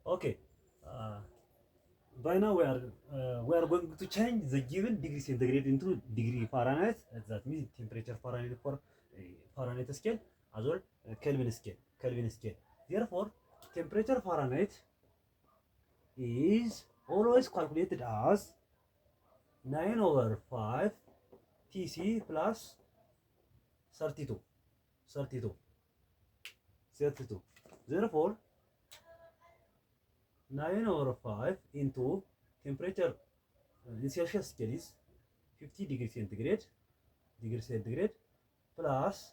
Okay. Uh, by now we are going to change the given degree centigrade into degree Fahrenheit. That means temperature Fahrenheit for Fahrenheit scale as well Kelvin scale. Kelvin scale. Therefore, temperature Fahrenheit is always calculated as 9 over 5 Tc plus 32. 32. 32. Therefore, 9 over 5 into temperature in Celsius scale is 50 degrees centigrade plus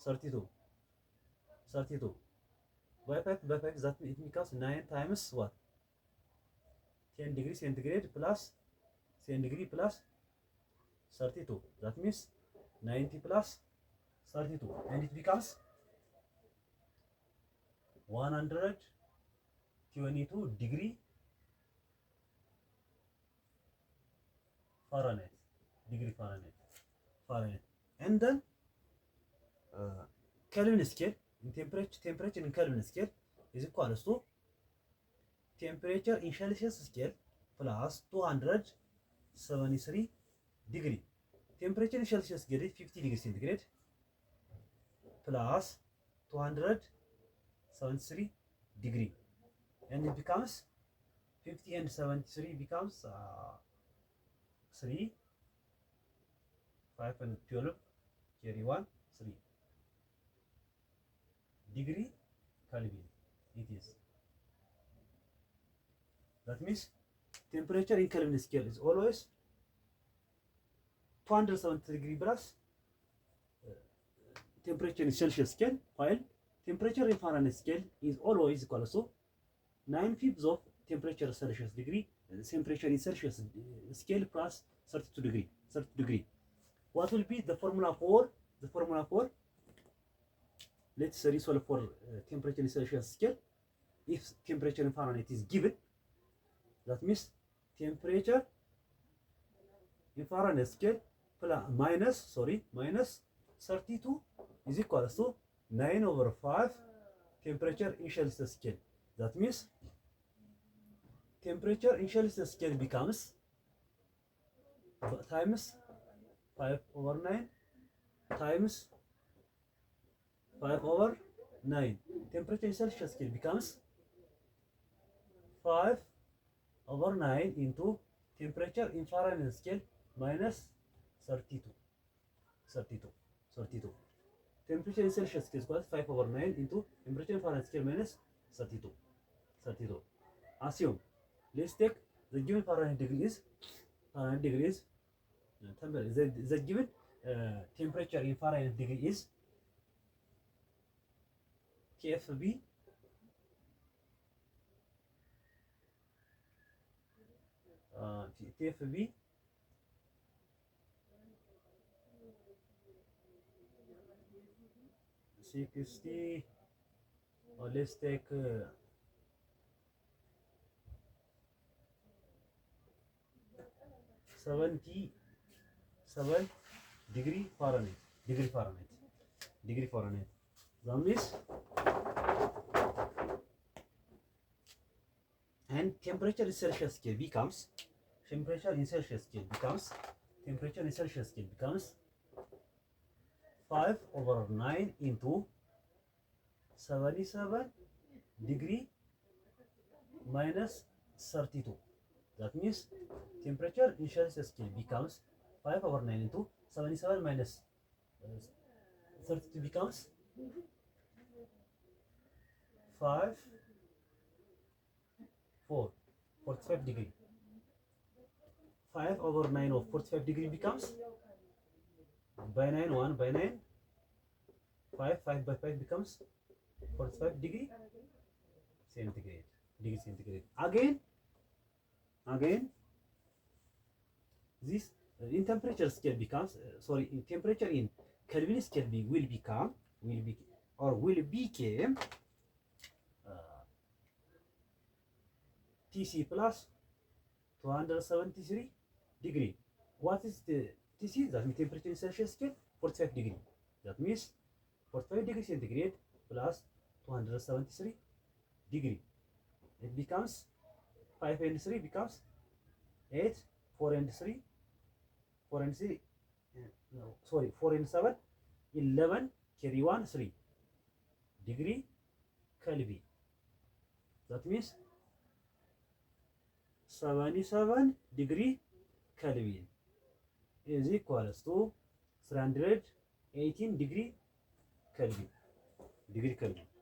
32. 32 by 5 that it becomes 9 times what? 10 degrees centigrade plus 10 degree plus 32. That means 90 plus 32 and it becomes 122 degree Fahrenheit. Fahrenheit. And then Kelvin scale in temperature in Kelvin scale is equal to temperature in Celsius scale plus 273 degree. Temperature in Celsius scale is 50 degrees centigrade plus 273 degree, and it becomes 50 and 73 becomes 3, 5 and 12 carry 1, 3 degree Kelvin it is. That means temperature in Kelvin scale is always 270 degree plus temperature in Celsius scale, while temperature in Fahrenheit scale is always equal to 9/5 of temperature Celsius degree, temperature in Celsius scale plus 32 degree. 32 degree. What will be the formula for? Let's resolve for temperature in Celsius scale. If temperature in Fahrenheit is given, that means temperature in Fahrenheit scale minus 32 is equal to 9 over 5 temperature in Celsius scale. That means temperature in Celsius scale becomes times 5 over 9 times 5 over 9. Temperature in Celsius scale becomes 5 over 9 into temperature in Fahrenheit scale minus 32. Temperature in Celsius scale equals 5 over 9 into temperature in Fahrenheit scale minus 32. Assume, let's take the given Fahrenheit degree is the given temperature in Fahrenheit degree is TFB TFB 60, or let's take 77 degree Fahrenheit. That means, and temperature in Celsius scale becomes 5 over 9 into 77 degree minus 32. That means temperature in Celsius scale becomes 5 over 9 into 77 minus 32 becomes 45 degree. 5 over 9 of 45 degree becomes by 9 1 by 9 5 by 5 becomes 45 degree centigrade. Again this in temperature scale becomes in temperature in Kelvin scale will become Tc plus 273 degree. What is the Tc? That means temperature in Celsius scale 45 degree. That means 45 degree centigrade plus 273 degree. it becomes 5 and 3 becomes 8, 4 and 3, 4 and 3, no, sorry, 4 and 7, 11, carry 1, 3 degree Kelvin. That means 77 degree Kelvin is equals to 318 degree Kelvin.